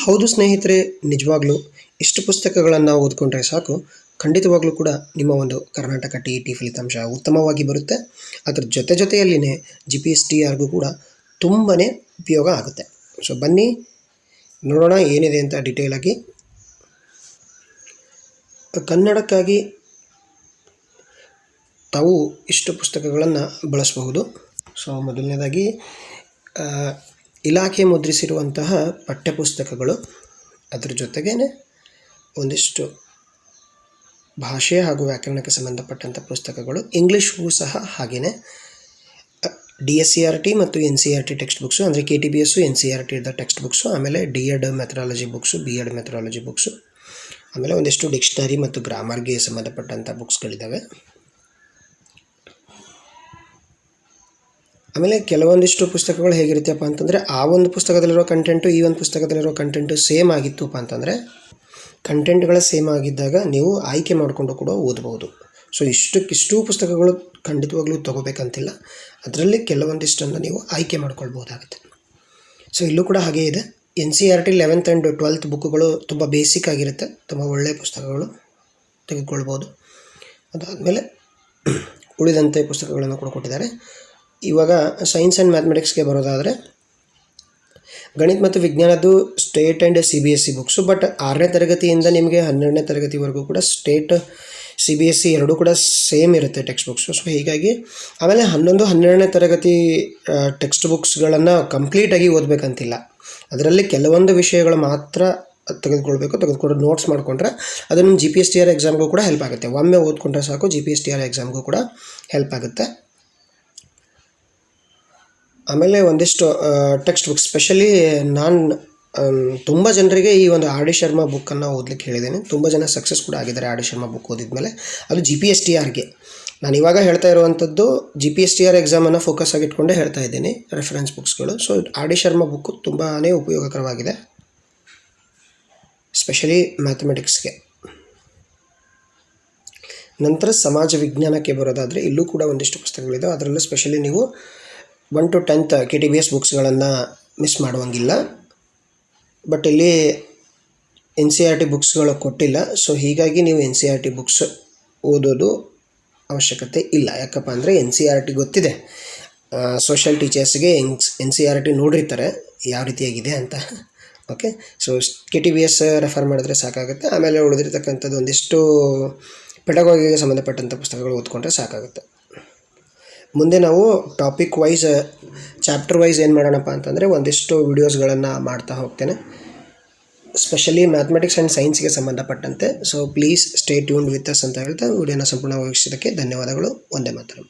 ಹೌದು ಸ್ನೇಹಿತರೆ, ನಿಜವಾಗ್ಲೂ ಇಷ್ಟು ಪುಸ್ತಕಗಳನ್ನು ಓದ್ಕೊಂಡ್ರೆ ಸಾಕು. ಖಂಡಿತವಾಗ್ಲೂ ಕೂಡ ನಿಮ್ಮ ಒಂದು ಕರ್ನಾಟಕ TET ಫಲಿತಾಂಶ ಉತ್ತಮವಾಗಿ ಬರುತ್ತೆ. ಅದರ ಜೊತೆಯಲ್ಲಿನೇ GPSTRಗೂ ಕೂಡ ತುಂಬಾ ಉಪಯೋಗ ಆಗುತ್ತೆ. ಸೊ ಬನ್ನಿ ನೋಡೋಣ ಏನಿದೆ ಅಂತ ಡೀಟೇಲಾಗಿ. ಕನ್ನಡಕ್ಕಾಗಿ ತಾವು ಇಷ್ಟು ಪುಸ್ತಕಗಳನ್ನು ಬಳಸಬಹುದು. ಸೊ ಮೊದಲನೇದಾಗಿ ಇಲಾಖೆ ಮುದ್ರಿಸಿರುವಂತಹ ಪಠ್ಯಪುಸ್ತಕಗಳು, ಅದರ ಜೊತೆಗೇ ಒಂದಿಷ್ಟು ಭಾಷೆ ಹಾಗೂ ವ್ಯಾಕರಣಕ್ಕೆ ಸಂಬಂಧಪಟ್ಟಂಥ ಪುಸ್ತಕಗಳು, ಇಂಗ್ಲೀಷ್ಗೂ ಸಹ ಹಾಗೆಯೇ DSCRT ಮತ್ತು NCERT ಟೆಕ್ಸ್ಟ್ ಬುಕ್ಸು, ಅಂದರೆ KTBS NCERT ಟೆಕ್ಸ್ಟ್ ಬುಕ್ಸು, ಆಮೇಲೆ D.Ed methodology books, B.Ed methodology books, ಆಮೇಲೆ ಒಂದಿಷ್ಟು ಡಿಕ್ಷನರಿ ಮತ್ತು ಗ್ರಾಮರ್ಗೆ ಸಂಬಂಧಪಟ್ಟಂಥ ಬುಕ್ಸ್ಗಳಿದ್ದಾವೆ. ಆಮೇಲೆ ಕೆಲವೊಂದಿಷ್ಟು ಪುಸ್ತಕಗಳು ಹೇಗಿರುತ್ತಪ್ಪ ಅಂತಂದರೆ, ಆ ಒಂದು ಪುಸ್ತಕದಲ್ಲಿರೋ ಕಂಟೆಂಟು ಈ ಒಂದು ಪುಸ್ತಕದಲ್ಲಿರೋ ಕಂಟೆಂಟು ಸೇಮ್ ಆಗಿತ್ತುಪ್ಪ ಅಂತಂದರೆ, ಕಂಟೆಂಟ್ಗಳ ಸೇಮ್ ಆಗಿದ್ದಾಗ ನೀವು ಆಯ್ಕೆ ಮಾಡಿಕೊಂಡು ಕೂಡ ಓದಬಹುದು. ಸೊ ಇಷ್ಟು ಪುಸ್ತಕಗಳು ಖಂಡಿತವಾಗ್ಲೂ ತೊಗೋಬೇಕಂತಿಲ್ಲ. ಅದರಲ್ಲಿ ಕೆಲವೊಂದಿಷ್ಟನ್ನು ನೀವು ಆಯ್ಕೆ ಮಾಡ್ಕೊಳ್ಬೋದಾಗುತ್ತೆ. ಸೊ ಇಲ್ಲೂ ಕೂಡ ಹಾಗೇ ಇದೆ. NCERT 11th ಆ್ಯಂಡ್ 12th ಬುಕ್ಗಳು ತುಂಬ ಬೇಸಿಕ್ ಆಗಿರುತ್ತೆ, ತುಂಬ ಒಳ್ಳೆಯ ಪುಸ್ತಕಗಳು, ತೆಗೆದುಕೊಳ್ಬೋದು. ಅದಾದಮೇಲೆ ಉಳಿದಂತೆ ಪುಸ್ತಕಗಳನ್ನು ಕೂಡ ಕೊಟ್ಟಿದ್ದಾರೆ. ಇವಾಗ ಸೈನ್ಸ್ ಆ್ಯಂಡ್ ಮ್ಯಾಥಮೆಟಿಕ್ಸ್ಗೆ ಬರೋದಾದರೆ, ಗಣಿತ ಮತ್ತು ವಿಜ್ಞಾನದ್ದು state and CBSE books. But 6ನೇ ತರಗತಿಯಿಂದ ನಿಮಗೆ 12ನೇ ತರಗತಿವರೆಗೂ ಕೂಡ ಸ್ಟೇಟ್ CBSE ಎರಡೂ ಕೂಡ ಸೇಮ್ ಇರುತ್ತೆ ಟೆಕ್ಸ್ಟ್ ಬುಕ್ಸು. ಸೊ ಹೀಗಾಗಿ ಆಮೇಲೆ 11-12ನೇ ತರಗತಿ ಟೆಕ್ಸ್ಟ್ ಬುಕ್ಸ್ಗಳನ್ನು ಕಂಪ್ಲೀಟಾಗಿ ಓದಬೇಕಂತಿಲ್ಲ. ಅದರಲ್ಲಿ ಕೆಲವೊಂದು ವಿಷಯಗಳು ಮಾತ್ರ ತೆಗೆದುಕೊಂಡು ನೋಟ್ಸ್ ಮಾಡಿಕೊಂಡ್ರೆ ಅದನ್ನು GPSTR ಎಕ್ಸಾಮ್ಗೂ ಕೂಡ ಹೆಲ್ಪ್ ಆಗುತ್ತೆ. ಒಮ್ಮೆ ಓದ್ಕೊಂಡ್ರೆ ಸಾಕು, GPSTR ಎಕ್ಸಾಮ್ಗೂ ಕೂಡ ಹೆಲ್ಪ್ ಆಗುತ್ತೆ. ಆಮೇಲೆ ಒಂದಿಷ್ಟು ಟೆಕ್ಸ್ಟ್ ಬುಕ್ಸ್, ಸ್ಪೆಷಲಿ ನಾನು ತುಂಬ ಜನರಿಗೆ ಈ ಒಂದು RD ಶರ್ಮಾ ಬುಕ್ಕನ್ನು ಓದಲಿಕ್ಕೆ ಹೇಳಿದ್ದೇನೆ. ತುಂಬ ಜನ ಸಕ್ಸಸ್ ಕೂಡ ಆಗಿದ್ದಾರೆ RD ಶರ್ಮಾ ಬುಕ್ ಓದಿದ್ಮೇಲೆ. ಅದು GPSTRಗೆ ನಾನು ಇವಾಗ ಹೇಳ್ತಾ ಇರುವಂಥದ್ದು GPSTR ಎಕ್ಸಾಮನ್ನು ಫೋಕಸ್ ಆಗಿಟ್ಕೊಂಡೇ ಹೇಳ್ತಾ ಇದ್ದೀನಿ, ರೆಫರೆನ್ಸ್ ಬುಕ್ಸ್ಗಳು. ಸೊ RD ಶರ್ಮಾ ಬುಕ್ಕು ತುಂಬಾ ಉಪಯೋಗಕರವಾಗಿದೆ, ಸ್ಪೆಷಲಿ ಮ್ಯಾಥಮೆಟಿಕ್ಸ್ಗೆ. ನಂತರ ಸಮಾಜ ವಿಜ್ಞಾನಕ್ಕೆ ಬರೋದಾದರೆ, ಇಲ್ಲೂ ಕೂಡ ಒಂದಿಷ್ಟು ಪುಸ್ತಕಗಳಿದೆ. ಅದರಲ್ಲೂ ಸ್ಪೆಷಲಿ ನೀವು 1 to 10th KTBS ಬುಕ್ಸ್ಗಳನ್ನು ಮಿಸ್ ಮಾಡುವಂಗಿಲ್ಲ. ಬಟ್ ಇಲ್ಲಿ NCERT ಬುಕ್ಸ್ಗಳು ಕೊಟ್ಟಿಲ್ಲ. ಸೊ ಹೀಗಾಗಿ ನೀವು NCERT ಬುಕ್ಸ್ ಓದೋದು ಅವಶ್ಯಕತೆ ಇಲ್ಲ. ಯಾಕಪ್ಪ ಅಂದರೆ NCERT ಗೊತ್ತಿದೆ, ಸೋಷಲ್ ಟೀಚರ್ಸ್ಗೆ NCERT ನೋಡಿರ್ತಾರೆ ಯಾವ ರೀತಿಯಾಗಿದೆ ಅಂತ. ಓಕೆ, ಸೊ KTBS ರೆಫರ್ ಮಾಡಿದ್ರೆ ಸಾಕಾಗುತ್ತೆ. ಆಮೇಲೆ ಉಳಿದಿರ್ತಕ್ಕಂಥದ್ದು ಒಂದಿಷ್ಟು ಪೆಡಗಾಗಿಗೆ ಸಂಬಂಧಪಟ್ಟಂಥ ಪುಸ್ತಕಗಳು ಓದ್ಕೊಂಡ್ರೆ ಸಾಕಾಗುತ್ತೆ. ಮುಂದೆ ನಾವು ಟಾಪಿಕ್ ವೈಸ್, ಚಾಪ್ಟರ್ ವೈಸ್ ಏನು ಮಾಡೋಣಪ್ಪ ಅಂತಂದರೆ, ಒಂದಿಷ್ಟು ವಿಡಿಯೋಸ್ಗಳನ್ನು ಮಾಡ್ತಾ ಹೋಗ್ತೇನೆ, ಸ್ಪೆಷಲಿ ಮ್ಯಾಥಮೆಟಿಕ್ಸ್ ಆ್ಯಂಡ್ ಸೈನ್ಸ್ಗೆ ಸಂಬಂಧಪಟ್ಟಂತೆ. So please stay tuned with us ಅಂತ ಹೇಳ್ತಾ ವಿಡಿಯೋನ ಸಂಪೂರ್ಣವಾಗಿ ವೀಕ್ಷಿಸಿದ್ದಕ್ಕೆ ಧನ್ಯವಾದಗಳು. ವಂದೇ ಮಾತರಂ.